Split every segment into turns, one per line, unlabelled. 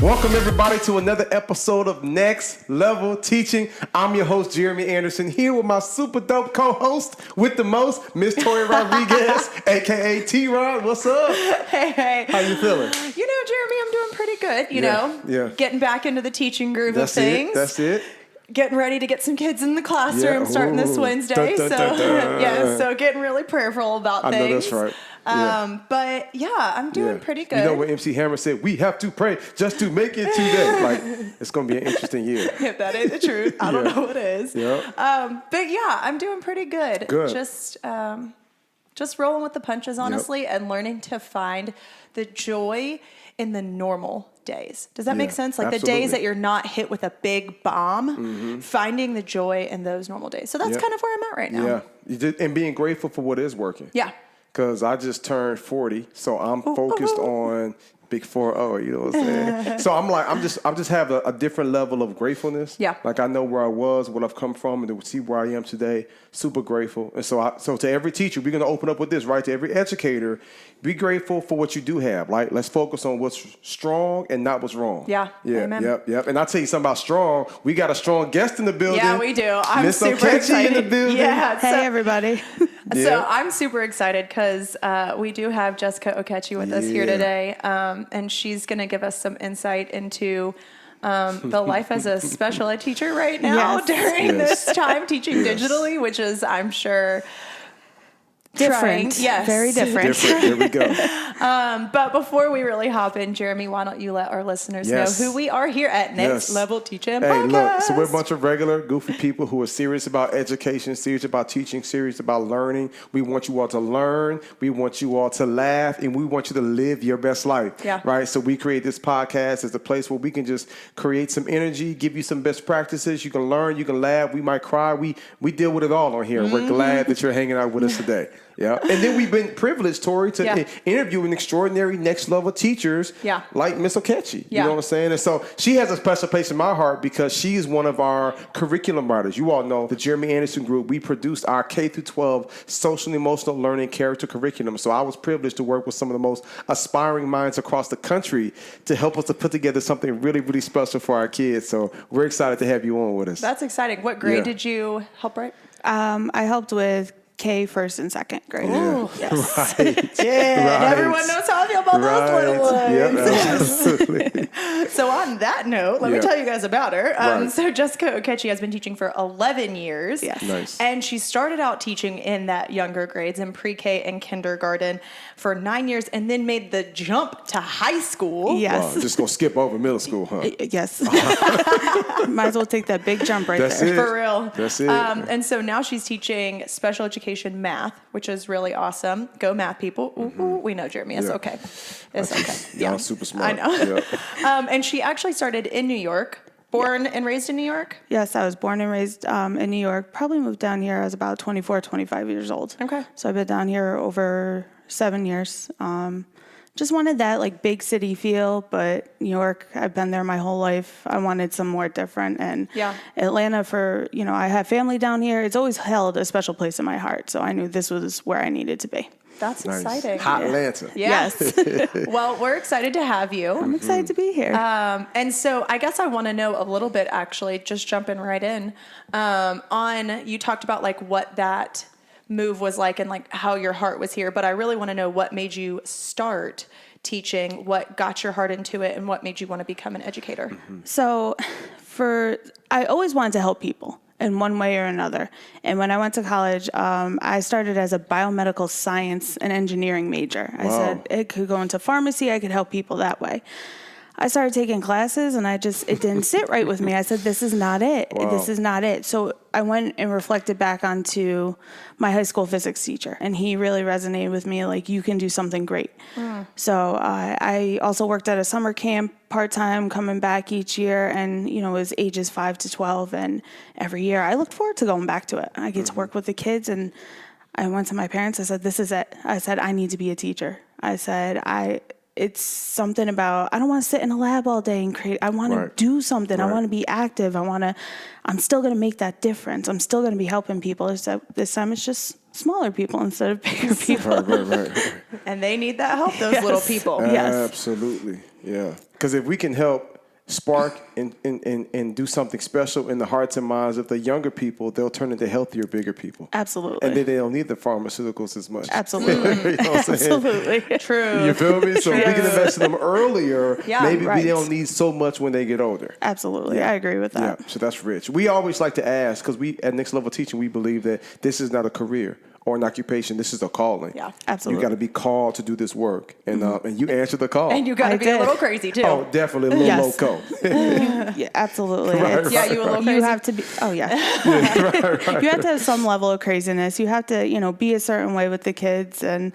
Welcome everybody to another episode of Next Level Teaching. I'm your host, Jeremy Anderson, here with my super dope co-host with the most, Miss Tori Rodriguez, aka T-Rod. What's up?
Hey.
How you feeling?
You know, Jeremy, I'm doing pretty good, you know.
Yeah.
Getting back into the teaching groove
That's
of things.
That's it.
Getting ready to get some kids in the classroom starting this Wednesday. So getting really prayerful about things.
I know that's right.
But yeah, I'm doing pretty good.
You know what MC Hammer said? We have to pray just to make it today. Like, it's going to be an interesting year.
If that ain't the truth, I don't know what is.
Yeah.
But yeah, I'm doing pretty good. Just rolling with the punches, honestly, and learning to find the joy in the normal days. Does that make sense? Like absolutely. The days that you're not hit with a big bomb, finding the joy in those normal days. So that's kind of where I'm at right now.
Yeah. And being grateful for what is working.
Yeah.
Because I just turned 40, so I'm focused on big 4-0, you know what I'm saying? So I'm like, I'm just have a different level of gratefulness. Yeah. Like I know where I was, what I've come from, and to see where I am today. Super grateful. And so to every teacher, we're going to open up with this, right? To every educator, be grateful for what you do have. Like, let's focus on what's strong and not what's wrong.
Yeah. Amen.
Yep. And I'll tell you something about strong. We got a strong guest in the building.
Yeah, we do. I'm
Miss
super
Okechi
excited.
in the building.
Yeah.
Hey, everybody.
So I'm super excited because we do have Jessica Okachi with us here today. And she's going to give us some insight into the life as a special ed teacher right now during this time teaching digitally, which is, I'm sure,
different.
Yes.
Very different.
There we go.
But before we really hop in, Jeremy, why don't you let our listeners know who we are here at Next Level Teaching Podcast.
Look, so we're a bunch of regular, goofy people who are serious about education, serious about teaching, serious about learning. We want you all to learn. We want you all to laugh, and we want you to live your best life. Yeah. Right? So we create this podcast as a place where we can just create some energy, give you some best practices. You can learn, you can laugh, we might cry. We deal with it all on here. We're glad that you're hanging out with us today. Yeah. And then we've been privileged, Tori, to interview an extraordinary next level teachers like Miss Okechi. You know what I'm saying? And so she has a special place in my heart because she is one of our curriculum writers. You all know the Jeremy Anderson Group. We produced our K through 12 social and emotional learning character curriculum. So I was privileged to work with some of the most aspiring minds across the country to help us to put together something really, really special for our kids. So we're excited to have you on with us.
That's exciting. What grade did you help write?
I helped with K, first and second grade.
Oh,
yes.
Right.
And everyone knows how I feel about those little ones.
Yep, absolutely.
So on that note, let me tell you guys about her. So Jessica Okachi has been teaching for 11 years.
Yes.
Nice.
And she started out teaching in that younger grades in pre-K and kindergarten for 9 years and then made the jump to high school.
Yes.
Wow, just going to skip over middle school, huh?
Yes. Might as well take that big jump right
That's
there.
it.
For real.
That's it.
And so now she's teaching special education math, which is really awesome. Go math, people. Ooh, we know, Jeremy. It's okay. It's okay.
Y'all super smart.
I know. Yeah. And she actually started in New York. Born and raised in New York?
Yes, I was born and raised in New York. Probably moved down here. I was about 24, 25 years old.
Okay.
So I've been down here over 7 years. Just wanted that like big city feel, but New York, I've been there my whole life. I wanted some more different. And Atlanta I have family down here. It's always held a special place in my heart. So I knew this was where I needed to be.
That's exciting.
Hot Atlanta.
Yes. Well, we're excited to have you.
I'm excited to be here.
And so I guess I want to know a little bit, actually, just jumping right in, you talked about like what that move was like and like how your heart was here, but I really want to know what made you start teaching, what got your heart into it, and what made you want to become an educator.
So I always wanted to help people in one way or another. And when I went to college, I started as a biomedical science and engineering major. I said it could go into pharmacy, I could help people that way. I started taking classes and it didn't sit right with me. I said, this is not it. Wow. This is not it. So I went and reflected back onto my high school physics teacher, and he really resonated with me, like, you can do something great. So I also worked at a summer camp part-time, coming back each year, and, it was ages 5 to 12, and every year I looked forward to going back to it. I get to work with the kids, and I went to my parents. I said, this is it. I said, I need to be a teacher. I said, it's something about, I don't want to sit in a lab all day and create. I want to do something. I want to be active. I'm still going to make that difference. I'm still going to be helping people. This time it's just smaller people instead of bigger people.
Right.
And they need that help, those little people.
Yes.
Absolutely. Yeah. Because if we can help spark and do something special in the hearts and minds of the younger people, they'll turn into healthier, bigger people.
Absolutely.
And then they don't need the pharmaceuticals as much.
Absolutely.
You know what I'm saying?
Absolutely.
True.
You feel me? So we can invest in them earlier. Maybe
right.
we don't need so much when they get older.
Absolutely. I agree with that.
Yeah, so that's rich. We always like to ask, because we at Next Level Teaching, we believe that this is not a career or an occupation. This is a calling.
Yeah,
absolutely.
You got to be called to do this work, and and you answer the call.
And you got to be a little crazy too.
Oh, definitely a little loco.
Yeah, absolutely.
Yeah, you a little crazy.
You have to be. Oh yeah. You have to have some level of craziness. You have to, be a certain way with the kids, and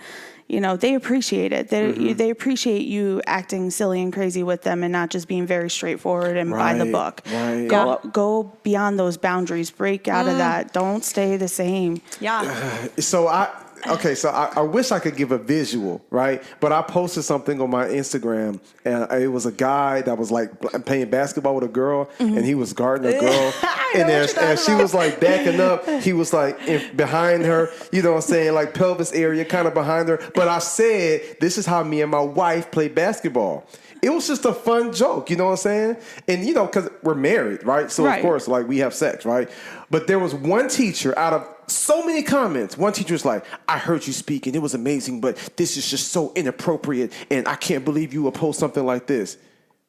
they appreciate it. They appreciate you acting silly and crazy with them, and not just being very straightforward and by the book.
Right.
Go beyond those boundaries. Break out of that. Don't stay the same.
Yeah.
So I wish I could give a visual, right? But I posted something on my Instagram, and it was a guy that was like playing basketball with a girl, and he was guarding a girl. And as she was like backing up, he was like behind her, you know what I'm saying, like pelvis area, kind of behind her. But I said, this is how me and my wife play basketball. It was just a fun joke, you know what I'm saying? And, because we're married, right? So, Of course, like, we have sex, right? But there was one teacher out of so many comments. One teacher was like, I heard you speak, and it was amazing, but this is just so inappropriate, and I can't believe you would post something like this.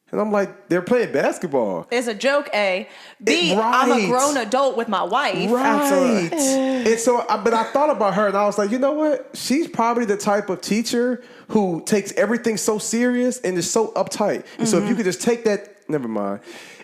And I'm like, they're playing basketball.
It's a joke, A. B, I'm a grown adult with my wife.
Right. And so, but I thought about her, and I was like, you know what? She's probably the type of teacher who takes everything so serious and is so uptight. And so if you could just take that, never mind.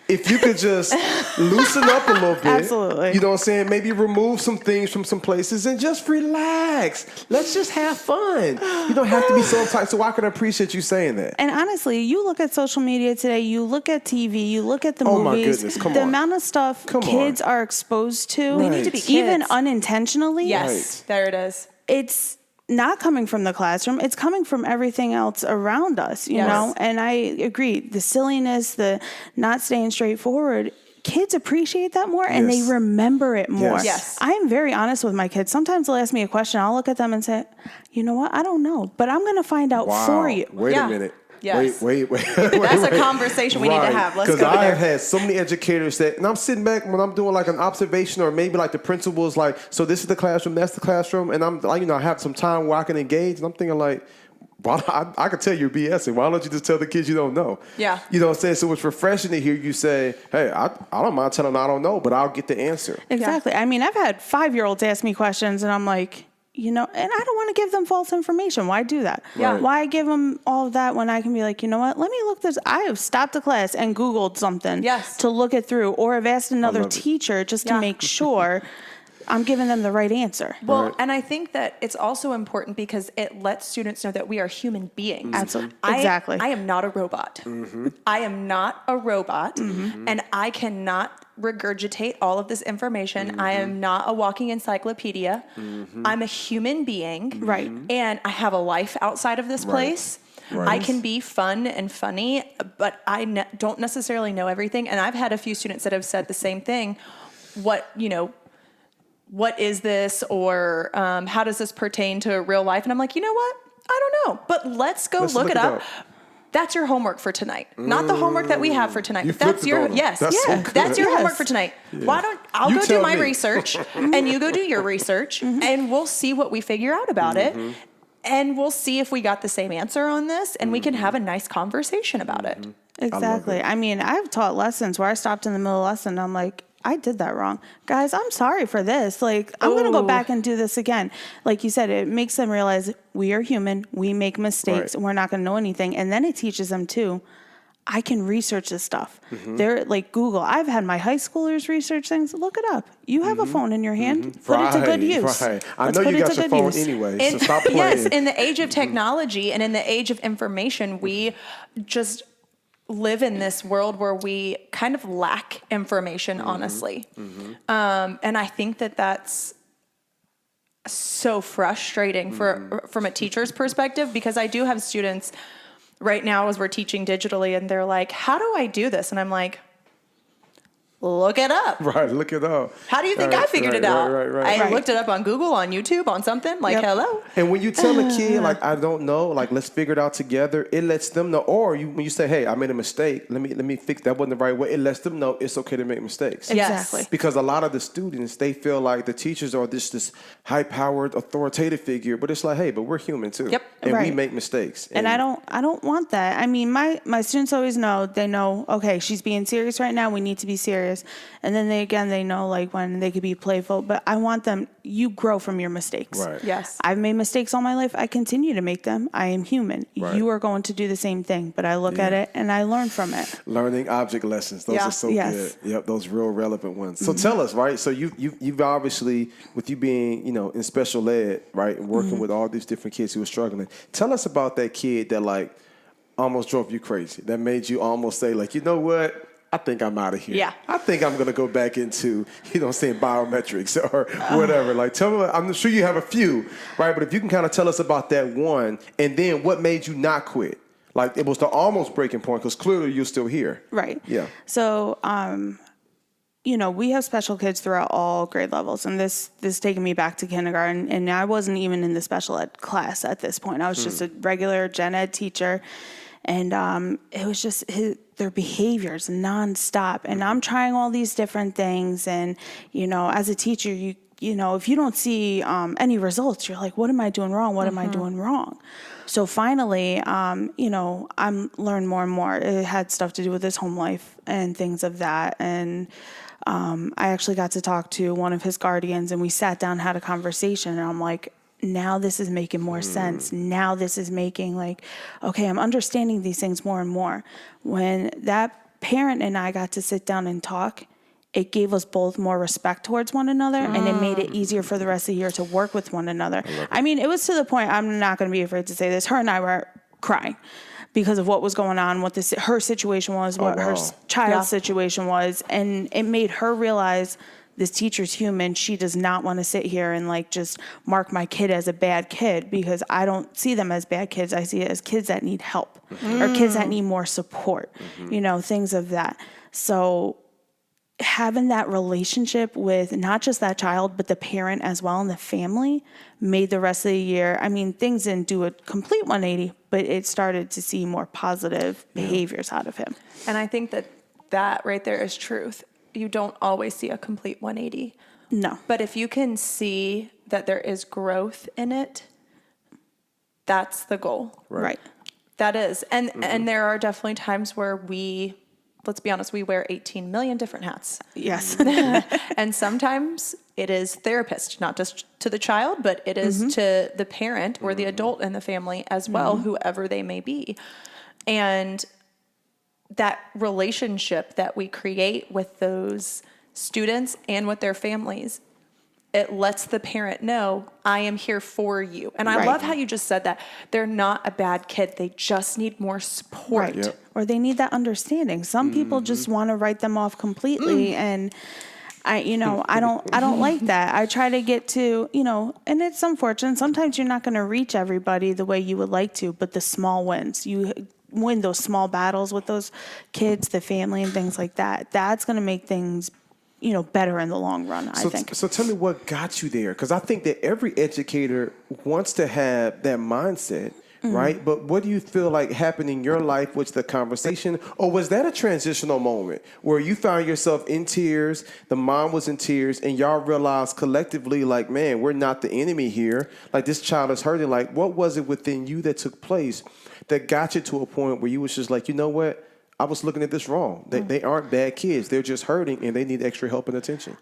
If you could just loosen up a little bit,
absolutely.
You know what I'm saying? Maybe remove some things from some places and just relax. Let's just have fun. You don't have to be so uptight. So I can appreciate you saying that.
And honestly, you look at social media today, you look at TV, you look at the movies.
My goodness, come
the
on.
amount of stuff kids are exposed to,
They need to be
even
kids.
unintentionally.
Yes, there it is.
It's not coming from the classroom. It's coming from everything else around us, you know? And I agree. The silliness, the not staying straightforward, kids appreciate that more and they remember it more.
Yes.
I am very honest with my kids. Sometimes they'll ask me a question. I'll look at them and say, you know what? I don't know, but I'm going to find out for you.
Wait a minute.
Yes.
Wait.
That's a conversation we need to have. Let's go there.
Because I have had so many educators that, and I'm sitting back when I'm doing like an observation, or maybe like the principal is like, so this is the classroom, that's the classroom, and I'm like, I have some time where I can engage, and I'm thinking like, well, I can tell you're BSing. Why don't you just tell the kids you don't know?
Yeah.
You know what I'm saying? So it's refreshing to hear you say, hey, I don't mind telling them I don't know, but I'll get the answer.
Exactly. I mean, I've had 5-year-olds ask me questions, and I'm like, and I don't want to give them false information. Why do that?
Yeah.
Why give them all of that when I can be like, you know what? Let me look this. I have stopped a class and Googled something to look it through, or have asked another teacher just to make sure I'm giving them the right answer.
Well, and I think that it's also important because it lets students know that we are human beings.
Absolutely. Exactly.
I am not a robot. I am not a robot, and I cannot regurgitate all of this information. I am not a walking encyclopedia. I'm a human being.
Right.
And I have a life outside of this place. Right. I can be fun and funny, but I don't necessarily know everything. And I've had a few students that have said the same thing. What is this, or how does this pertain to real life? And I'm like, you know what? I don't know, but let's look it up. That's your homework for tonight. Not the homework that we have for tonight.
That's your
That's your homework for tonight.
Yeah.
Why don't I'll go do my research and you go do your research and we'll see what we figure out about it. And we'll see if we got the same answer on this, and we can have a nice conversation about it.
Exactly. I mean, I've taught lessons where I stopped in the middle of the lesson and I'm like, I did that wrong. Guys, I'm sorry for this. Like, I'm going to go back and do this again. Like you said, it makes them realize we are human. We make mistakes and we're not going to know anything. And then it teaches them too, I can research this stuff. They're like Google. I've had my high schoolers research things. Look it up. You have a phone in your hand. Put it to good use.
Right. I know you got your phone anyway, so stop playing.
Yes, in the age of technology and in the age of information, we just live in this world where we kind of lack information, honestly. And I think that that's so frustrating from a teacher's perspective, because I do have students right now as we're teaching digitally and they're like, how do I do this? And I'm like, look it up.
Right, look it up.
How do you think I figured it out?
Right.
I looked it up on Google, on YouTube, on something. Like, hello.
And when you tell a kid, like, I don't know, like, let's figure it out together, it lets them know. Or when you say, hey, I made a mistake, let me fix that. Wasn't the right way. It lets them know it's okay to make mistakes.
Exactly.
Because a lot of the students, they feel like the teachers are this high-powered, authoritative figure, but it's like, hey, but we're human too.
Yep.
And we make mistakes.
And I don't want that. I mean, my students always know, they know, okay, she's being serious right now, we need to be serious. And then they know, like, when they could be playful, but I want them, you grow from your mistakes.
Right.
Yes.
I've made mistakes all my life. I continue to make them. I am human.
Right.
You are going to do the same thing, but I look at it and I learn from it.
Learning object lessons. Those are so good. Yep, those real relevant ones. So tell us, right? So you've obviously, with you being, in special ed, right, and working with all these different kids who are struggling, tell us about that kid that, like, almost drove you crazy, that made you almost say, like, you know what? I think I'm out of here.
Yeah.
I think I'm going to go back into, saying biometrics or whatever. Like, tell me, I'm sure you have a few, right? But if you can kind of tell us about that one, and then what made you not quit? Like, it was the almost breaking point, because clearly you're still here.
Right.
Yeah.
So, we have special kids throughout all grade levels, and this is taking me back to kindergarten, and I wasn't even in the special ed class at this point. I was just a regular gen ed teacher, and it was just their behaviors nonstop. And I'm trying all these different things, and as a teacher, if you don't see any results, you're like, what am I doing wrong? What am I doing wrong? So finally, I'm learned more and more. It had stuff to do with his home life and things of that, and I actually got to talk to one of his guardians, and we sat down, had a conversation, and I'm like, now this is making more sense. Now this is making, like, okay, I'm understanding these things more and more. When that parent and I got to sit down and talk, it gave us both more respect towards one another, and it made it easier for the rest of the year to work with one another. I mean, it was to the point, I'm not going to be afraid to say this, her and I were crying because of what was going on, what her situation was, what her child's situation was, and it made her realize this teacher's human. She does not want to sit here and, like, just mark my kid as a bad kid, because I don't see them as bad kids. I see it as kids that need help or kids that need more support, things of that. So having that relationship with not just that child, but the parent as well and the family made the rest of the year, I mean, things didn't do a complete 180, but it started to see more positive behaviors out of him.
And I think that right there is truth. You don't always see a complete 180.
No.
But if you can see that there is growth in it, that's the goal.
Right.
That is. And there are definitely times where let's be honest, we wear 18 million different hats.
Yes.
And sometimes it is therapist, not just to the child, but it is to the parent or the adult in the family as well, whoever they may be. And that relationship that we create with those students and with their families, it lets the parent know, I am here for you. And I love how you just said that. They're not a bad kid. They just need more support.
Right. Yep. Or they need that understanding. Some people just want to write them off completely. And I don't like that. I try to get to, and it's unfortunate. Sometimes you're not going to reach everybody the way you would like to, but the small wins, you win those small battles with those kids, the family, and things like that. That's going to make things, better in the long run, I think.
So tell me what got you there, because I think that every educator wants to have that mindset, right? But what do you feel like happened in your life with the conversation? Or was that a transitional moment where you found yourself in tears, the mom was in tears, and y'all realized collectively, like, man, we're not the enemy here. Like, this child is hurting. Like, what was it within you that took place that got you to a point where you was just like, you know what? I was looking at this wrong. They aren't bad kids. They're just hurting, and they need extra help and attention.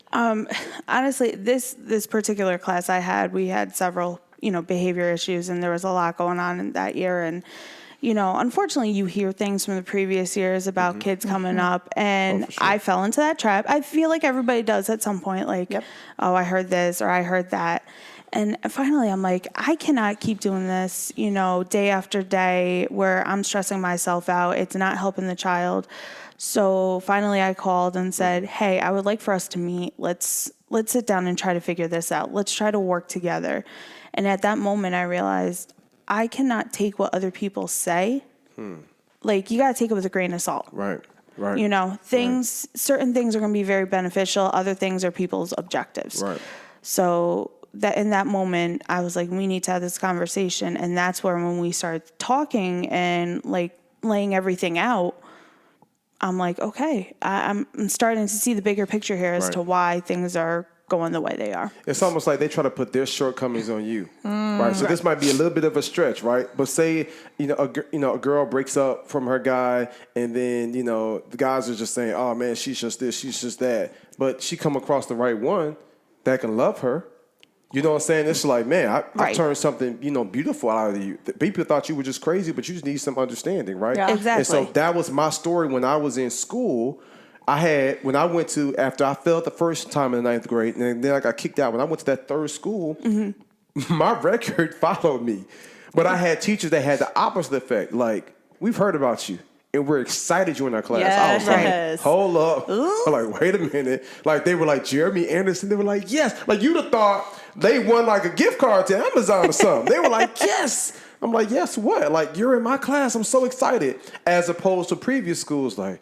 Honestly, this particular class I had, we had several, behavior issues, and there was a lot going on in that year. And, unfortunately, you hear things from the previous years about kids coming up, and sure. I fell into that trap. I feel like everybody does at some point, like, oh, I heard this or I heard that. And finally, I'm like, I cannot keep doing this, day after day where I'm stressing myself out. It's not helping the child. So finally, I called and said, hey, I would like for us to meet. Let's sit down and try to figure this out. Let's try to work together. And at that moment, I realized I cannot take what other people say. Like, you got to take it with a grain of salt.
Right. Right.
You know, certain things are going to be very beneficial. Other things are people's objectives.
Right.
So that in that moment, I was like, we need to have this conversation. And that's where when we started talking and like laying everything out, I'm like, okay, I'm starting to see the bigger picture here as to why things are going the way they are.
It's almost like they try to put their shortcomings on you, right? So this might be a little bit of a stretch, right? But say, a girl breaks up from her guy, and then, the guys are just saying, oh man, she's just this, she's just that. But she come across the right one that can love her. You know what I'm saying? It's like, man, I turned something, beautiful out of you. People thought you were just crazy, but you just need some understanding, right?
Yeah. Exactly.
And so that was my story when I was in school. After I failed the first time in the 9th grade, and then I got kicked out. When I went to that third school, my record followed me. But I had teachers that had the opposite effect. Like, we've heard about you, and we're excited you're in our class.
Yes.
I was like, hold up. I'm like, wait a minute. Like, they were like, Jeremy Anderson. They were like, yes. Like, you'd have thought they won like a gift card to Amazon or something. They were like, yes. I'm like, yes, what? Like, you're in my class. I'm so excited. As opposed to previous schools, like,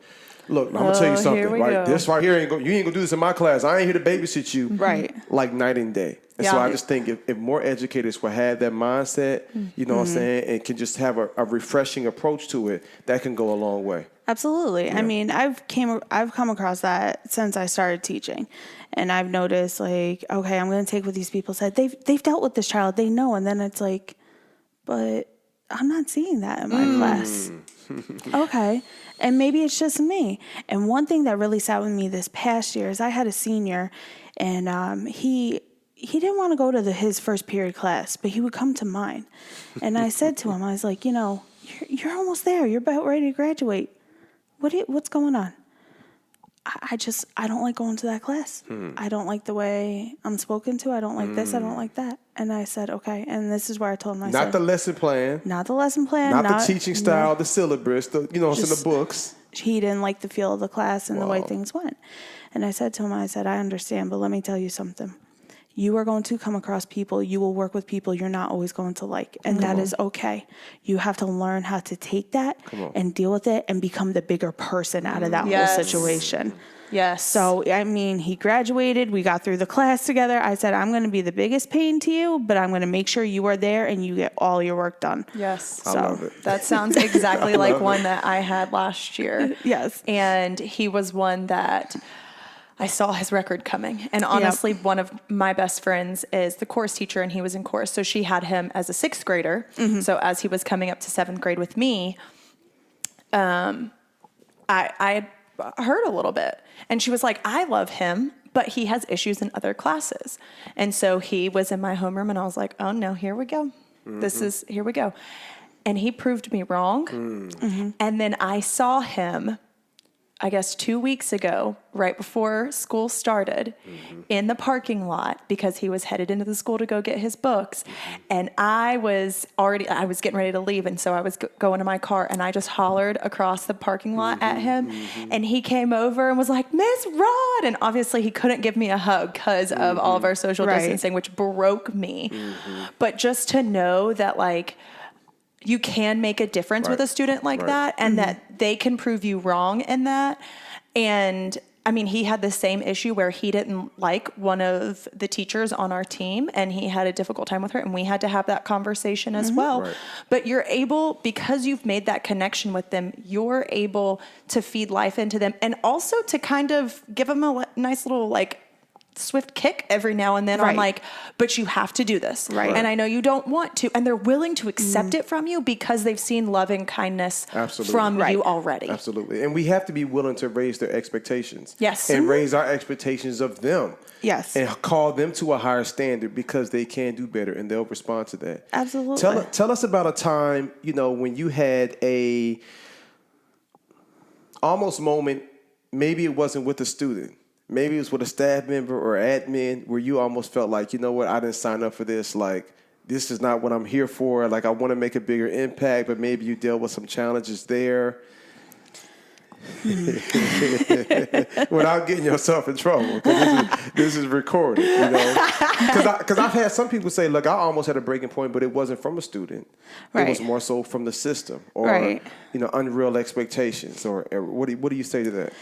look, I'm gonna tell you something. Right, go. This right here you ain't gonna do this in my class. I ain't here to babysit you.
Right,
like night and day. And so I just think if more educators will have that mindset, you know what I'm saying, and can just have a refreshing approach to it, that can go a long way.
Absolutely. Yeah. I mean, I've come across that since I started teaching, and I've noticed like, okay, I'm gonna take what these people said. They've dealt with this child. They know, and then it's like, but I'm not seeing that in my class. Okay. And maybe it's just me. And one thing that really sat with me this past year is I had a senior, and he didn't want to go to his first period class, but he would come to mine. And I said to him, I was like, you're almost there. You're about ready to graduate. What's going on? I don't like going to that class. I don't like the way I'm spoken to. I don't like this. I don't like that. And I said, okay. And this is where I told him,
not the lesson plan.
Not the lesson plan.
Not the teaching style, the syllabus, it's in the books.
He didn't like the feel of the class and the way things went. And I said to him, I understand, but let me tell you something. You are going to come across people. You will work with people you're not always going to like. And that is okay. You have to learn how to take that and deal with it and become the bigger person out of that whole situation.
Yes.
So, I mean, he graduated. We got through the class together. I said, I'm going to be the biggest pain to you, but I'm going to make sure you are there and you get all your work done.
Yes.
I love it.
That sounds exactly like one that I had last year.
Yes.
And he was one that I saw his record coming. And honestly, one of my best friends is the chorus teacher, and he was in chorus. So she had him as a 6th grader. So as he was coming up to 7th grade with me, I heard a little bit. And she was like, I love him, but he has issues in other classes. And so he was in my homeroom, and I was like, oh no, here we go. Here we go. And he proved me wrong. And then I saw him, I guess 2 weeks ago, right before school started, in the parking lot, because he was headed into the school to go get his books. And I was getting ready to leave. And so I was going to my car, and I just hollered across the parking lot at him. And he came over and was like, Miss Rod. And obviously he couldn't give me a hug because of all of our social distancing, which broke me. But just to know that, like, you can make a difference with a student like that, and that they can prove you wrong in that. And I mean, he had the same issue where he didn't like one of the teachers on our team, and he had a difficult time with her, and we had to have that conversation as well. But you're able, because you've made that connection with them, you're able to feed life into them, and also to kind of give them a nice little, like, swift kick every now and then on, like, but you have to do this. And I know you don't want to, and they're willing to accept it from you because they've seen love and kindness from you already.
Absolutely. And we have to be willing to raise their expectations.
Yes.
And raise our expectations of them.
Yes.
And call them to a higher standard, because they can do better, and they'll respond to that.
Absolutely.
Tell us about a time, when you had a almost moment, maybe it wasn't with a student, maybe it was with a staff member or admin, where you almost felt like, you know what, I didn't sign up for this. Like, this is not what I'm here for. Like, I want to make a bigger impact, but maybe you dealt with some challenges there. Without getting yourself in trouble, because this is recorded, Because I've had some people say, look, I almost had a breaking point, but it wasn't from a student. Right. It was more so from the system or, unreal expectations. Or what do you say to that?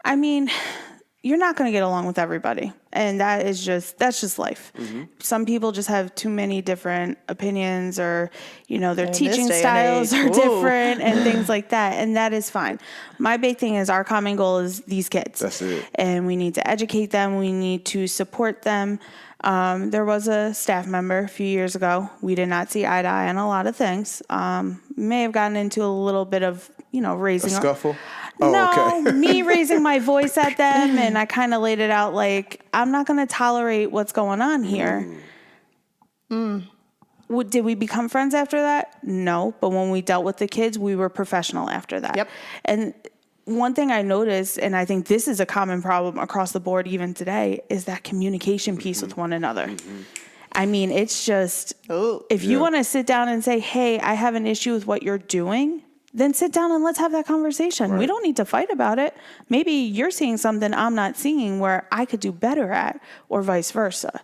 I mean, you're not going to get along with everybody. And that's just life. Mm-hmm. Some people just have too many different opinions or, their teaching styles are different and things like that. And that is fine. My big thing is our common goal is these kids.
That's it.
And we need to educate them. We need to support them. There was a staff member a few years ago. We did not see eye to eye on a lot of things. May have gotten into a little bit of, raising
a scuffle.
Me raising my voice at them, and I kind of laid it out like, I'm not going to tolerate what's going on here. Did we become friends after that? No, but when we dealt with the kids, we were professional after that.
Yep.
And one thing I noticed, and I think this is a common problem across the board even today, is that communication piece with one another. Mm-hmm. I mean, it's just, if you want to sit down and say, hey, I have an issue with what you're doing, then sit down and let's have that conversation. Right. We don't need to fight about it. Maybe you're seeing something I'm not seeing where I could do better at, or vice versa.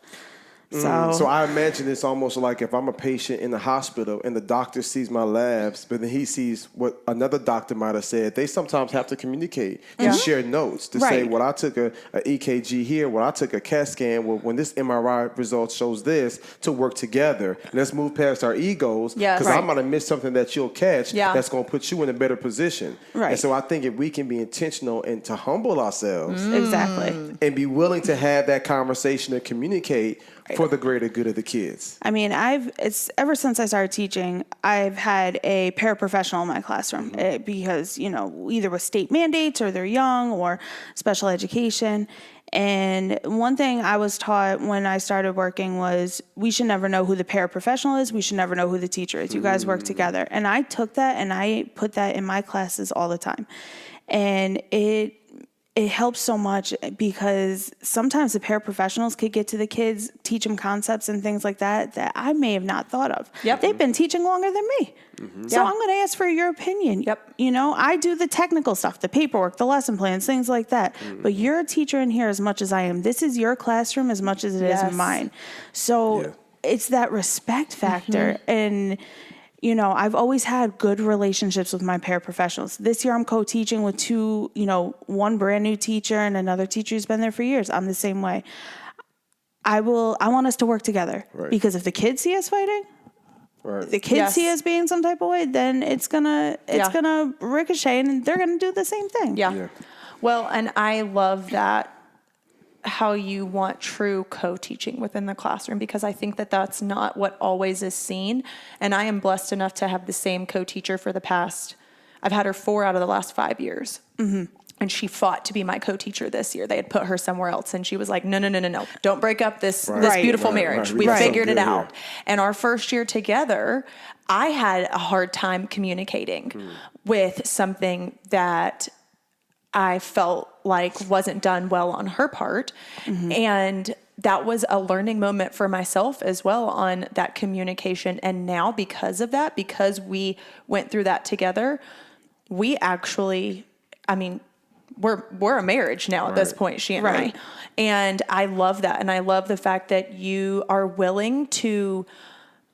So
I imagine it's almost like if I'm a patient in the hospital and the doctor sees my labs, but then he sees what another doctor might have said, they sometimes have to communicate and share notes to say, well, I took a EKG here, well, I took a CAT scan, well, when this MRI result shows this, to work together. Let's move past our egos, because I might have missed something that you'll catch that's going to put you in a better position. Right. And so I think if we can be intentional and to humble ourselves
exactly,
and be willing to have that conversation and communicate for the greater good of the kids.
I mean, it's ever since I started teaching, I've had a paraprofessional in my classroom because, either with state mandates or they're young or special education. And one thing I was taught when I started working was we should never know who the paraprofessional is. We should never know who the teacher is. You guys work together. And I took that and I put that in my classes all the time. And it helps so much because sometimes the paraprofessionals could get to the kids, teach them concepts and things like that I may have not thought of. Yep. They've been teaching longer than me. Mm-hmm. So I'm going to ask for your opinion. Yep. I do the technical stuff, the paperwork, the lesson plans, things like that. Mm-hmm. But you're a teacher in here as much as I am. This is your classroom as much as it is mine. So it's that respect factor. Mm-hmm. And I've always had good relationships with my paraprofessionals. This year I'm co-teaching with two, one brand new teacher and another teacher who's been there for years. I'm the same way. I want us to work together because if the kids see us fighting, the kids see us being some type of way, then it's gonna ricochet and they're gonna do the same thing.
Yeah. Well, and I love that. How you want true co-teaching within the classroom, because I think that that's not what always is seen. And I am blessed enough to have the same co-teacher for I've had her 4 out of the last 5 years. Mm-hmm. And she fought to be my co-teacher this year. They had put her somewhere else. And she was like, no. Don't break up this beautiful marriage. We figured it out. And our first year together, I had a hard time communicating with something that I felt like wasn't done well on her part. Mm-hmm. And that was a learning moment for myself as well on that communication. And now because of that, because we went through that together, we actually, we're a marriage now at this point, she and I. And I love that. And I love the fact that you are willing to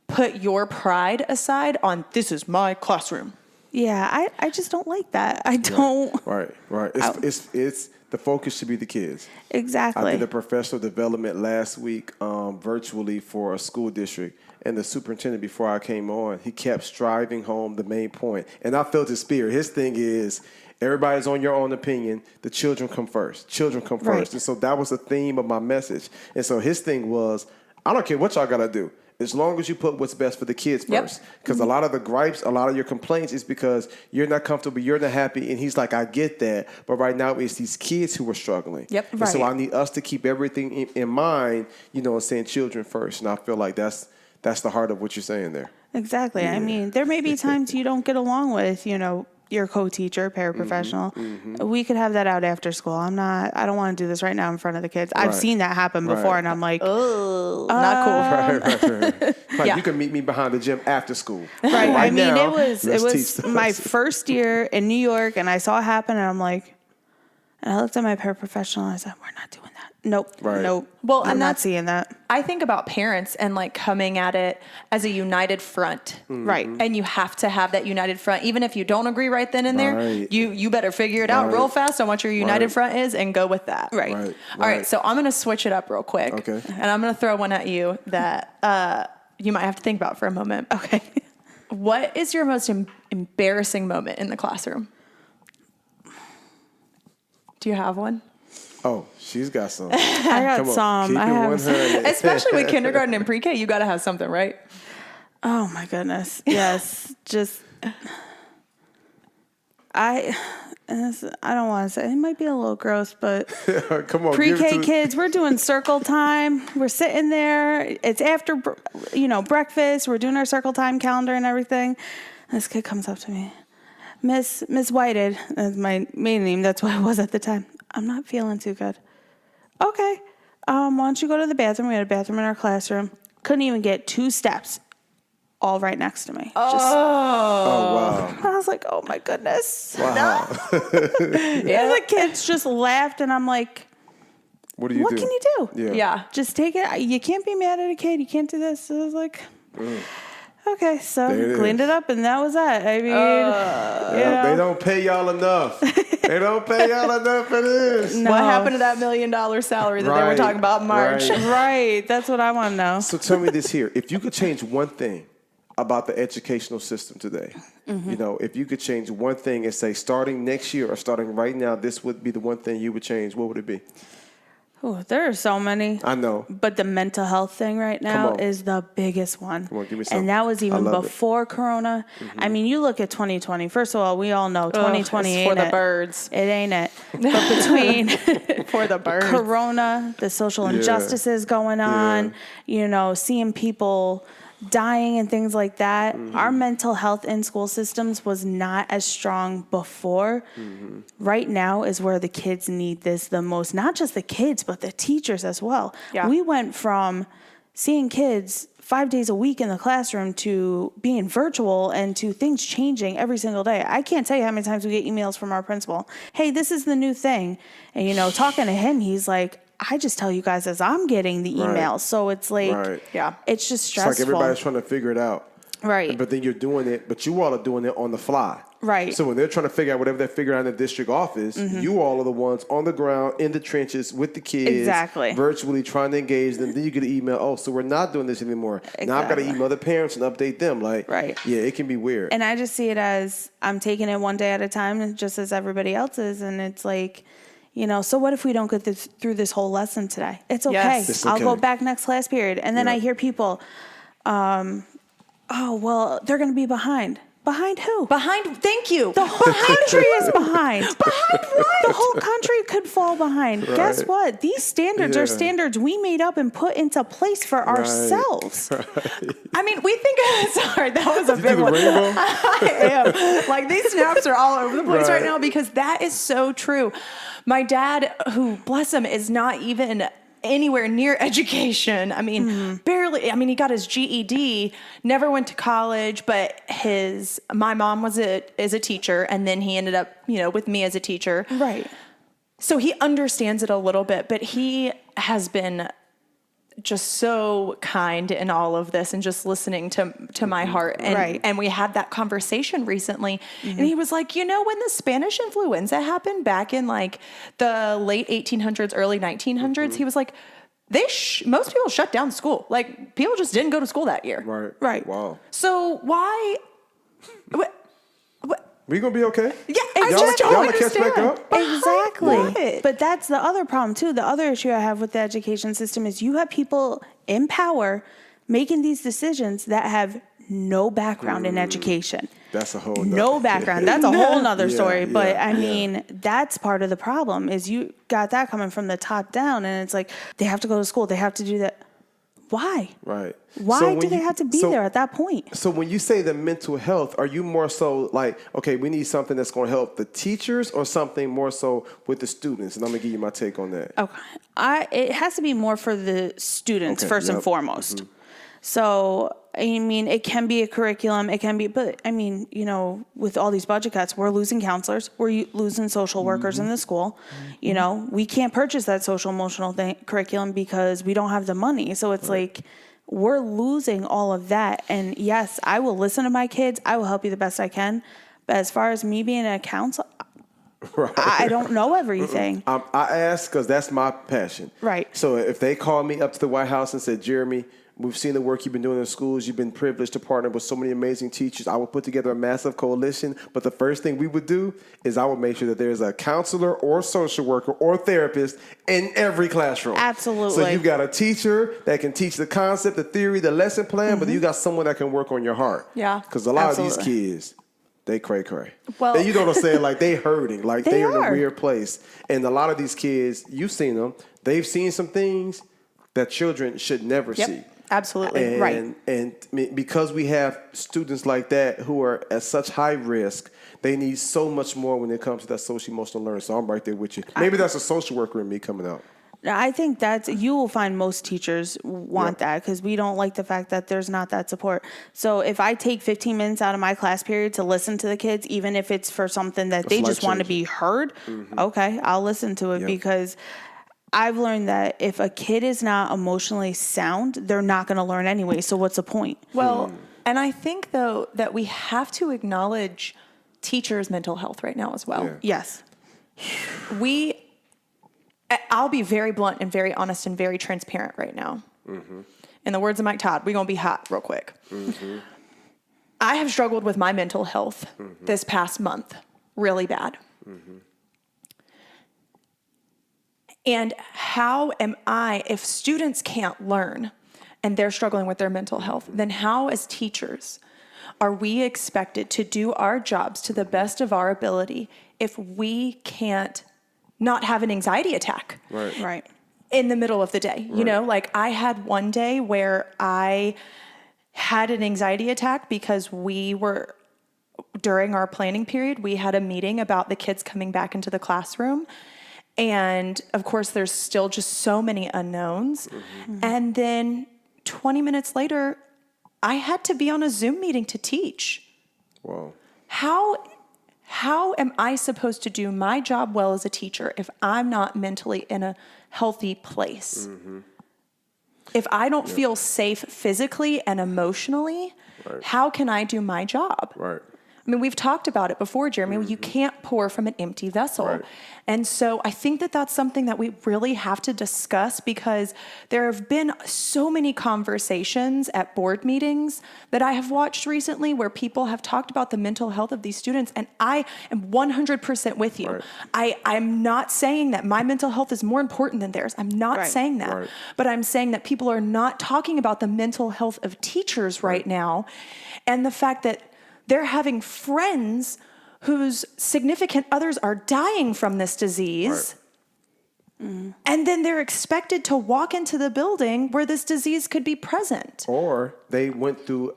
put your pride aside on, this is my classroom.
Yeah, I just don't like that. I don't.
Right. It's the focus should be the kids.
Exactly.
I did a professional development last week virtually for a school district. And the superintendent, before I came on, he kept striving home the main point. And I felt his spirit. His thing is, everybody's on your own opinion. The children come first. Children come first. And so that was the theme of my message. And so his thing was, I don't care what y'all got to do. As long as you put what's best for the kids first. Because a lot of the gripes, a lot of your complaints is because you're not comfortable, you're not happy. And he's like, I get that. But right now, it's these kids who are struggling.
Yep.
And so I need us to keep everything in mind, saying children first. And I feel like that's the heart of what you're saying there.
Exactly. Yeah. I mean, there may be times you don't get along with, your co-teacher, paraprofessional. We could have that out after school. I don't want to do this right now in front of the kids. I've seen that happen before, and I'm like,
oh, not cool.
Like, you can meet me behind the gym after school.
Right. I mean,
now,
it was my first year in New York, and I saw it happen, and I'm like, and I looked at my paraprofessional, and I said, we're not doing that. Nope.
Right.
Nope.
Well,
I'm not seeing that.
I think about parents and like coming at it as a united front.
Right.
And you have to have that united front. Even if you don't agree right then and there, you better figure it out real fast on what your united front is and go with that.
Right.
All right. So I'm going to switch it up real quick.
Okay.
And I'm going to throw one at you that you might have to think about for a moment.
Okay.
What is your most embarrassing moment in the classroom? Do you have one?
Oh, she's got some.
I got some.
Keep
I have
100.
Especially with kindergarten and pre-K, you got to have something, right?
Oh my goodness. Yes. Just, I don't want to say, it might be a little gross, but
Come on,
pre-K kids, we're doing circle time. We're sitting there. It's after, breakfast. We're doing our circle time calendar and everything. This kid comes up to me. Miss Whited, that's my maiden name. That's what it was at the time. I'm not feeling too good. Okay. Why don't you go to the bathroom? We had a bathroom in our classroom. Couldn't even get 2 steps. All right next to me.
wow.
I was like, oh my goodness.
Wow.
And the kids just laughed, and I'm like,
what
can you do?
Yeah.
Just take it. You can't be mad at a kid. You can't do this. So I was like, okay, so cleaned it up, and that was that. I mean,
they don't pay y'all enough. They don't pay y'all enough for this.
No.
What happened to that $1 million salary that they were talking about in March?
Right. That's what I want to know.
So tell me this here. If you could change one thing about the educational system today, if you could change one thing and say starting next year or starting right now, this would be the one thing you would change, what would it be?
Oh, there are so many.
I know.
But the mental health thing right now is the biggest one.
Come on, give me some.
And that was even before Corona. I mean, you look at 2020. First of all, we all know 2020
it's
ain't
for the birds.
It ain't it. But between
for the birds.
Corona, the social injustices going on, seeing people dying and things like that. Our mental health in school systems was not as strong before. Right now is where the kids need this the most. Not just the kids, but the teachers as well.
Yeah.
We went from seeing kids 5 days a week in the classroom to being virtual and to things changing every single day. I can't tell you how many times we get emails from our principal. Hey, this is the new thing. And, talking to him, he's like, I just tell you guys as I'm getting the emails. So it's like, it's just stressful.
It's like everybody's trying to figure it out.
Right.
But then you're doing it, but you all are doing it on the fly.
Right.
So when they're trying to figure out whatever they figure out in the district office, you all are the ones on the ground, in the trenches, with the kids.
Exactly.
Virtually trying to engage them. Then you get an email, so we're not doing this anymore. Now I've got to email the parents and update them. Yeah, it can be weird.
And I just see it as I'm taking it one day at a time, just as everybody else is. And it's like, so what if we don't get through this whole lesson today? It's okay.
Yes.
It's okay.
I'll go back next class period. And then I hear people, they're going to be behind. Behind who?
Thank you.
The whole country is behind.
Behind what?
The whole country could fall behind.
Right.
Guess what? These standards are standards we made up and put into place for ourselves.
I mean, we think, sorry, that was a big one.
Rainbow?
I am. Like, these snaps are all over the place right now because that is so true. My dad, who, bless him, is not even anywhere near education. I mean, barely. I mean, he got his GED, never went to college, but my mom is a teacher, and then he ended up, with me as a teacher.
Right.
So he understands it a little bit, but he has been just so kind in all of this and just listening to my heart. And we had that conversation recently, and he was like, when the Spanish influenza happened back in like the late 1800s, early 1900s, he was like, most people shut down school. Like, people just didn't go to school that year.
Right. Wow.
So why?
We gonna be okay?
Yeah, I just don't understand.
Catch back up?
Exactly.
What?
But that's the other problem too. The other issue I have with the education system is you have people in power making these decisions that have no background in education.
That's a whole
no background. That's a whole nother story. But I mean,
yeah.
That's part of the problem is you got that coming from the top down, and it's like they have to go to school. They have to do that. Why?
Right.
Why do they have to be there at that point?
So when you say the mental health, are you more so like, okay, we need something that's going to help the teachers or something more so with the students? And I'm going to give you my take on that.
Okay. It has to be more for the students first and foremost. Mm-hmm. So, I mean, it can be a curriculum, but I mean, with all these budget cuts, we're losing counselors, we're losing social workers in the school. We can't purchase that social emotional curriculum because we don't have the money. So it's like, we're losing all of that. And yes, I will listen to my kids. I will help you the best I can. But as far as me being a counselor, I don't know everything.
I ask because that's my passion.
Right.
So if they call me up to the White House and said, Jeremy, we've seen the work you've been doing in schools. You've been privileged to partner with so many amazing teachers. I would put together a massive coalition. But the first thing we would do is I would make sure that there's a counselor or social worker or therapist in every classroom.
Absolutely.
So you've got a teacher that can teach the concept, the theory, the lesson plan, but you got someone that can work on your heart.
Yeah.
Because a lot of these kids, they cray.
Well,
you know what I'm saying? Like they hurting, like they're in a weird place. And a lot of these kids, you've seen them, they've seen some things that children should never see.
Absolutely. Right.
And because we have students like that who are at such high risk, they need so much more when it comes to that social emotional learning. So I'm right there with you. Maybe that's a social worker in me coming out.
I think you will find most teachers want that because we don't like the fact that there's not that support. So if I take 15 minutes out of my class period to listen to the kids, even if it's for something that they just want to be heard, okay, I'll listen to it because I've learned that if a kid is not emotionally sound, they're not going to learn anyway. So what's the point?
Well, and I think, though, that we have to acknowledge teachers' mental health right now as well.
Yeah.
Yes.
I'll be very blunt and very honest and very transparent right now. Mm-hmm. In the words of Mike Todd, we're going to be hot real quick. Mm-hmm. I have struggled with my mental health this past month really bad. Mm-hmm. And how am I, if students can't learn and they're struggling with their mental health, then how as teachers are we expected to do our jobs to the best of our ability if we can't not have an anxiety attack?
Right.
In the middle of the day. Like I had one day where I had an anxiety attack because during our planning period, we had a meeting about the kids coming back into the classroom. And of course, there's still just so many unknowns. Mm-hmm. And then 20 minutes later, I had to be on a Zoom meeting to teach.
Wow.
How am I supposed to do my job well as a teacher if I'm not mentally in a healthy place? Mm-hmm. If I don't feel safe physically and emotionally, how can I do my job?
Right.
I mean, we've talked about it before, Jeremy. You can't pour from an empty vessel. Right. And so I think that that's something that we really have to discuss because there have been so many conversations at board meetings that I have watched recently where people have talked about the mental health of these students. And I am 100% with you. Right. I'm not saying that my mental health is more important than theirs. I'm not saying that. Right. But I'm saying that people are not talking about the mental health of teachers right now. And the fact that they're having friends whose significant others are dying from this disease. Right. Mm. And then they're expected to walk into the building where this disease could be present.
Or they went through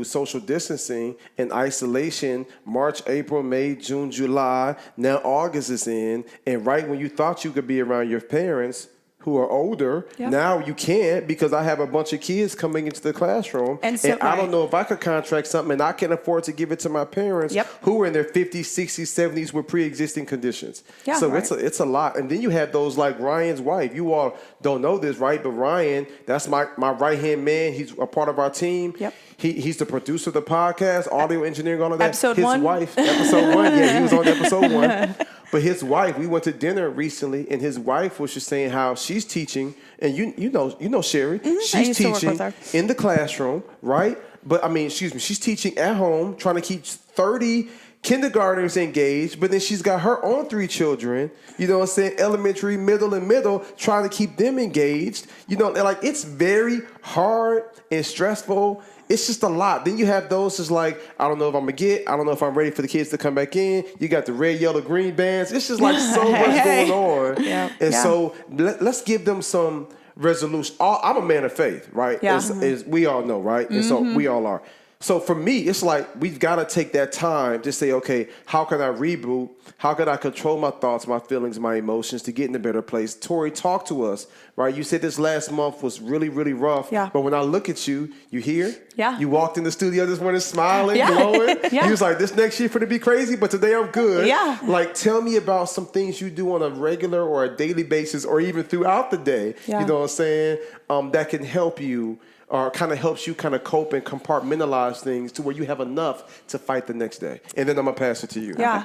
social distancing and isolation, March, April, May, June, July. Now August is in. And right when you thought you could be around your parents who are older, now you can't because I have a bunch of kids coming into the classroom. And I don't know if I could contract something and I can afford to give it to my parents who are in their 50s, 60s, 70s with pre-existing conditions. Yeah, so it's a lot. And then you have those like Ryan's wife. You all don't know this, right? But Ryan, that's my right-hand man. He's a part of our team. Yep. He's the producer of the podcast, audio engineering, all of that.
Episode
His
1?
Wife, episode 1. Yeah, he was on episode 1. But his wife, we went to dinner recently, and his wife was just saying how she's teaching, and you know Sherry, she's teaching in the classroom, right? But she's teaching at home, trying to keep 30 kindergartners engaged, but then she's got her own 3 children, elementary, middle, trying to keep them engaged. It's very hard and stressful. It's just a lot. Then you have those that's like, I don't know if I'm going to I don't know if I'm ready for the kids to come back in. You got the red, yellow, green bands. It's just like so much going on. So let's give them some resolution. I'm a man of faith, right?
Yeah.
We all know, right? And so we all are. So for me, it's like we've got to take that time to say, okay, how can I reboot? How can I control my thoughts, my feelings, my emotions to get in a better place? Tori, talk to us, right? You said this last month was really, really rough.
Yeah.
But when I look at you, you here.
Yeah.
You walked in the studio this morning smiling,
Yeah.
glowing.
Yeah.
You was like, this next year for to be crazy, but today I'm good.
Yeah.
Like, tell me about some things you do on a regular or a daily basis or even throughout the day,
Yeah.
you know what I'm saying, that can help you or kind of helps you kind of cope and compartmentalize things to where you have enough to fight the next day. And then I'm going to pass it to you.
Yeah.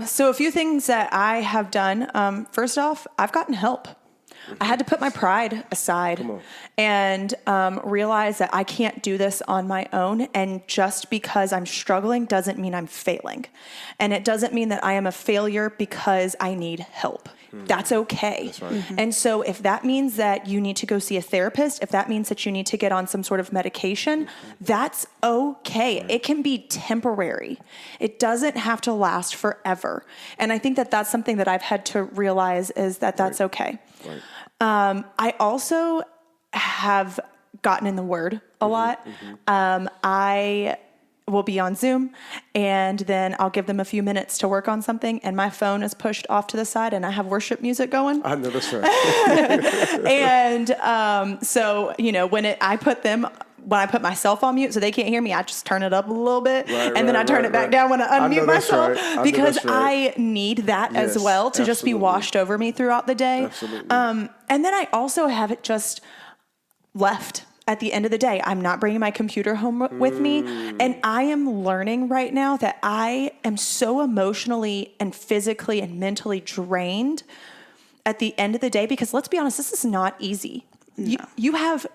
So a few things that I have done. First off, I've gotten help. I had to put my pride aside and realize that I can't do this on my own. And just because I'm struggling doesn't mean I'm failing. And it doesn't mean that I am a failure because I need help. That's okay.
That's right.
And so if that means that you need to go see a therapist, if that means that you need to get on some sort of medication, that's okay. Right. It can be temporary. It doesn't have to last forever. And I think that that's something that I've had to realize is that that's okay. Right. I also have gotten in the Word a lot. I will be on Zoom and then I'll give them a few minutes to work on something and my phone is pushed off to the side and I have worship music going.
I know that's right.
And so, you know, when I put myself on mute so they can't hear me, I just turn it up a little bit and then I turn it back down when I unmute myself because I need that as well to just be washed over me throughout the day.
Absolutely.
And then I also have it just left. At the end of the day, I'm not bringing my computer home with me. And I am learning right now that I am so emotionally and physically and mentally drained at the end of the day, because let's be honest, this is not easy. No. You have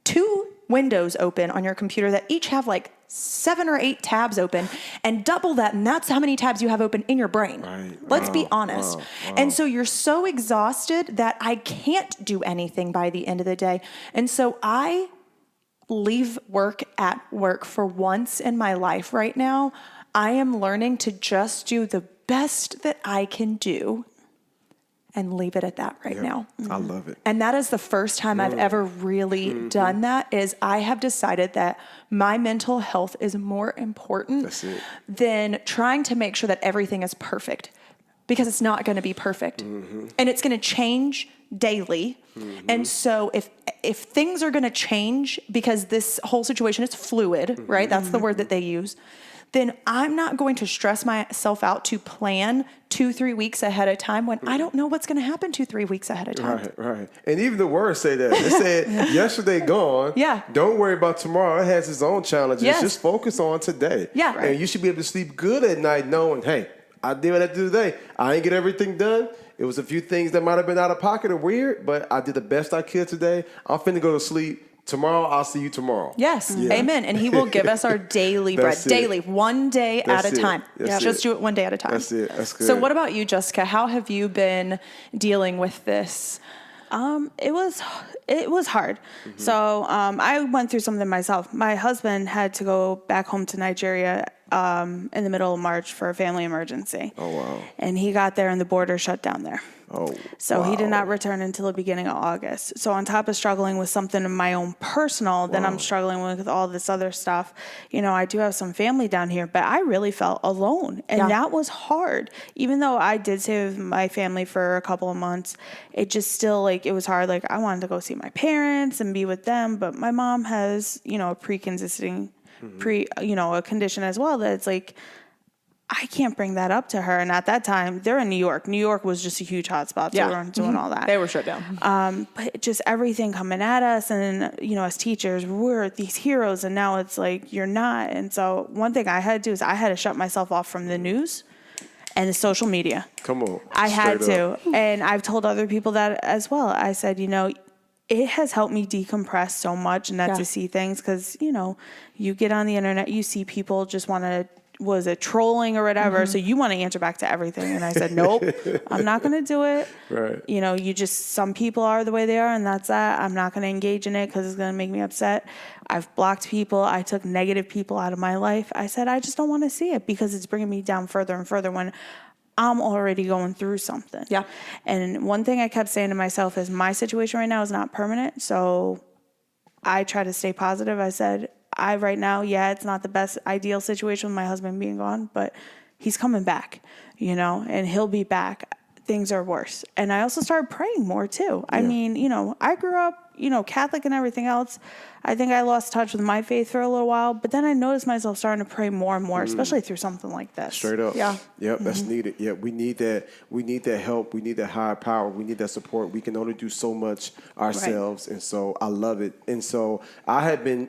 2 windows open on your computer that each have like 7 or 8 tabs open, and double that, and that's how many tabs you have open in your brain. Right. Let's be honest. Wow. And so you're so exhausted that I can't do anything by the end of the day. And so I leave work at work for once in my life right now. I am learning to just do the best that I can do and leave it at that right now.
I love it.
And that is the first time I've ever really done that, is I have decided that my mental health is more important than trying to make sure that everything is perfect, because it's not going to be perfect. And it's going to change daily. And so if things are going to change, because this whole situation is fluid, right? That's the word that they use. Then I'm not going to stress myself out to plan 2-3 weeks ahead of time when I don't know what's going to happen 2-3 weeks ahead of time.
Right. And even the words say that. It said, yesterday gone. Yeah. Don't worry about tomorrow. It has its own challenges. Yes. Just focus on today.
Yeah. Right.
And you should be able to sleep good at night knowing, hey, I did what I had to do today. I ain't get everything done. It was a few things that might have been out of pocket or weird, but I did the best I could today. I'm finna go to sleep. Tomorrow, I'll see you tomorrow.
Yes. Yeah. Amen. And he will give us our daily bread. Daily. One day at a time. Just do it one day at a time.
That's it. That's good.
So what about you, Jessica? How have you been dealing with this?
It was hard. So I went through something myself. My husband had to go back home to Nigeria in the middle of March for a family emergency.
Oh, wow.
And he got there and the border shut down there.
Oh,
so he did not return until the beginning of August. So on top of struggling with something in my own personal, then I'm struggling with all this other stuff. You know, I do have some family down here, but I really felt alone. And that was hard. Even though I did stay with my family for a couple of months, it just still, it was hard. I wanted to go see my parents and be with them. But my mom has, a pre-existing, a condition as well that it's I can't bring that up to her. And at that time, they're in New York. New York was just a huge hotspot. So we weren't doing all that.
They were shut down.
But just everything coming at us. And, as teachers, we're these heroes. And now it's you're not. And so one thing I had to do is I had to shut myself off from the news and the social media.
Come on.
I had to. And I've told other people that as well. I said, it has helped me decompress so much and to see things. Because, you get on the internet, you see people just want to, was it trolling or whatever? So you want to answer back to everything. And I said, nope, I'm not going to do it. Right. Some people are the way they are and that's that. I'm not going to engage in it because it's going to make me upset. I've blocked people. I took negative people out of my life. I said, I just don't want to see it because it's bringing me down further and further when I'm already going through something.
Yeah.
And one thing I kept saying to myself is my situation right now is not permanent. So I try to stay positive. I said, right now, it's not the best ideal situation with my husband being gone, but he's coming back, and he'll be back. Things are worse. And I also started praying more too. Yeah. I mean, I grew up, Catholic and everything else. I think I lost touch with my faith for a little while, but then I noticed myself starting to pray more and more, especially through something like this.
Straight up.
Yeah.
Yep, that's needed. Yeah, we need that. We need that help. We need that higher power. We need that support. We can only do so much ourselves. Right. And so I love it. And so I have been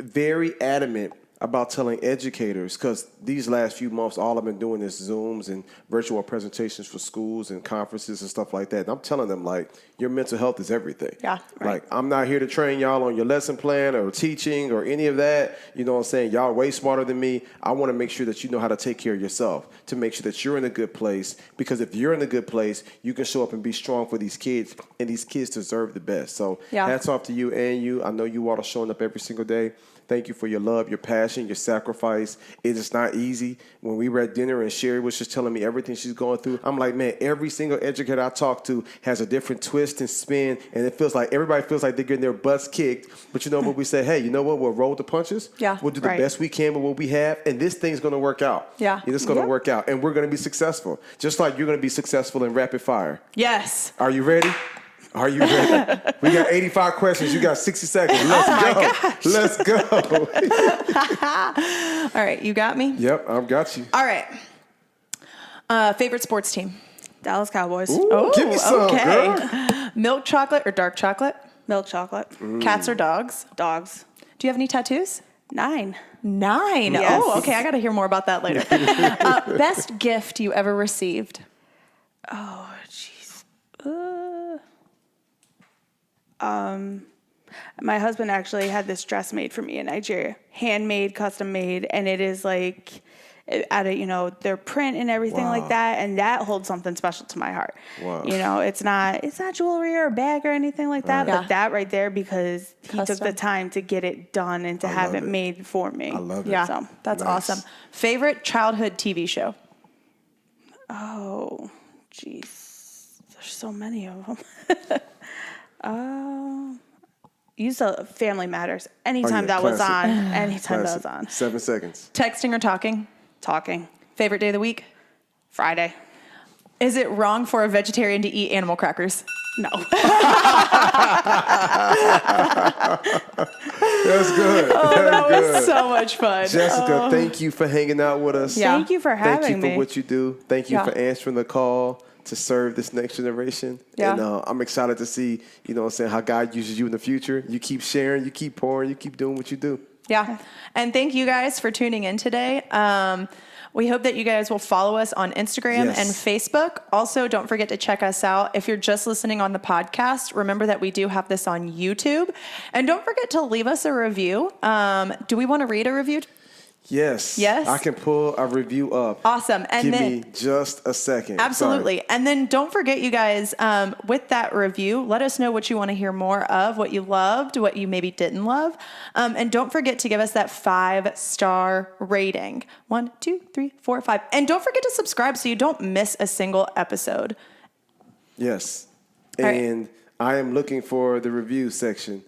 very adamant about telling educators, because these last few months, all I've been doing is Zooms and virtual presentations for schools and conferences and stuff like that. And I'm telling them, like, your mental health is everything.
Yeah.
Right. Like, I'm not here to train y'all on your lesson plan or teaching or any of that. You know what I'm saying? Y'all are way smarter than me. I want to make sure that you know how to take care of yourself, to make sure that you're in a good place. Because if you're in a good place, you can show up and be strong for these kids, and these kids deserve the best. So hats off to you and you. I know you all are showing up every single day. Thank you for your love, your passion, your sacrifice. It is not easy. When we were at dinner and Sherry was just telling me everything she's going through, I'm like, man, every single educator I talk to has a different twist and spin, and it feels like everybody feels like they're getting their butts kicked. But you know what we say? Hey, you know what? We'll roll with the punches.
Yeah.
We'll do the best we can with what we have, and this thing's going to work out.
Yeah.
It's going to work out, and we're going to be successful, just like you're going to be successful in rapid fire.
Yes.
Are you ready? Are you ready? We got 85 questions. You got 60 seconds. Let's go.
Gosh.
Let's go.
All right. You got me?
Yep, I've got you.
All right. Favorite sports team?
Dallas Cowboys.
Ooh, give me some, girl.
Milk chocolate or dark chocolate?
Milk chocolate.
Cats or dogs?
Dogs.
Do you have any tattoos?
9.
Yes. Oh, okay. I got to hear more about that later. Best gift you ever received?
Oh, jeez. My husband actually had this dress made for me in Nigeria, handmade, custom made, and it is like out of their print and everything like that, and that holds something special to my heart.
Wow.
It's not jewelry or a bag or anything like that, but that right there, because he
Custom.
took the time to get it done and to have it made for me.
I love it.
Yeah,
So,
that's
nice.
awesome. Favorite childhood TV show?
oh, jeez, there's so many of them. Use the Family Matters. Anytime that was on. Anytime that was on.
7 seconds.
Texting or talking?
Talking.
Favorite day of the week?
Friday.
Is it wrong for a vegetarian to eat animal crackers?
No.
That's good.
That was so much fun.
Jessica, thank you for hanging out with us.
Yeah.
Thank you for having me.
Thank you for what you do. Thank you
Yeah.
for answering the call to serve this next generation.
Yeah.
And I'm excited to see, how God uses you in the future. You keep sharing, you keep pouring, you keep doing what you do.
Yeah. And thank you guys for tuning in today. We hope that you guys will follow us on Instagram and Facebook. Also, don't forget to check us out. If you're just listening on the podcast, remember that we do have this on YouTube. And don't forget to leave us a review. Do we want to read a review?
Yes.
Yes?
I can pull a review up.
Awesome. And
Give
then,
me just a second.
absolutely.
Sorry.
And then don't forget, you guys, with that review, let us know what you want to hear more of, what you loved, what you maybe didn't love. And don't forget to give us that 5-star rating. 1, 2, 3, 4, 5. And don't forget to subscribe so you don't miss a single episode.
Yes.
All right.
And I am looking for the review section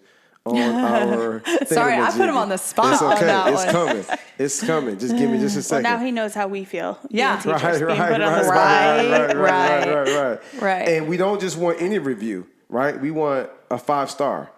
on our
Sorry, I put him on the spot.
It's okay.
On that
It's
one.
coming. It's coming. Just give me just a
Well,
second.
now he knows how we feel.
Yeah.
Being teachers, being put on the spot.
Right.
And we don't just want any review, right? We want a 5-star.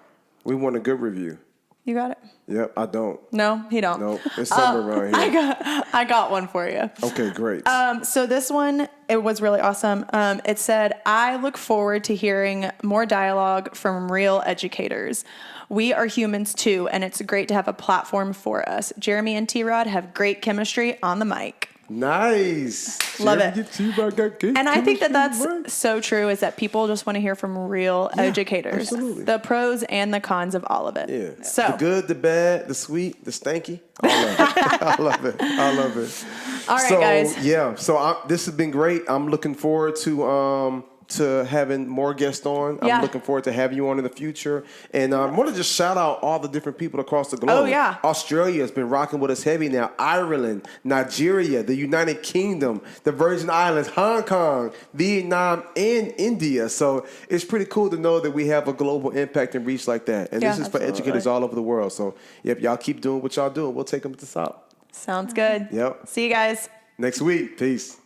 We want a good review.
You got it?
Yep, I don't.
No, he don't.
Nope, it's somewhere around here.
I got one for you.
Okay, great.
So this one, it was really awesome. It said, I look forward to hearing more dialogue from real educators. We are humans too, and it's great to have a platform for us. Jeremy and T-Rod have great chemistry on the mic.
Nice.
Love it. And I think that that's so true, is that people just want to hear from real educators.
Absolutely.
The pros and the cons of all of it.
Yeah.
So
the good, the bad, the sweet, the stanky. All of it. I love it. I love it.
All right, guys.
Yeah. So this has been great. I'm looking forward to to having more guests on. I'm looking forward to having you on in the future. And I want to just shout out all the different people across the globe.
Oh, yeah.
Australia has been rocking with us heavy now. Ireland, Nigeria, the United Kingdom, the Virgin Islands, Hong Kong, Vietnam, and India. So it's pretty cool to know that we have a global impact and reach like that. And this is for educators all over the world. So if y'all keep doing what y'all doing, we'll take them to the top.
Sounds good.
Yep.
See you guys
next week. Peace.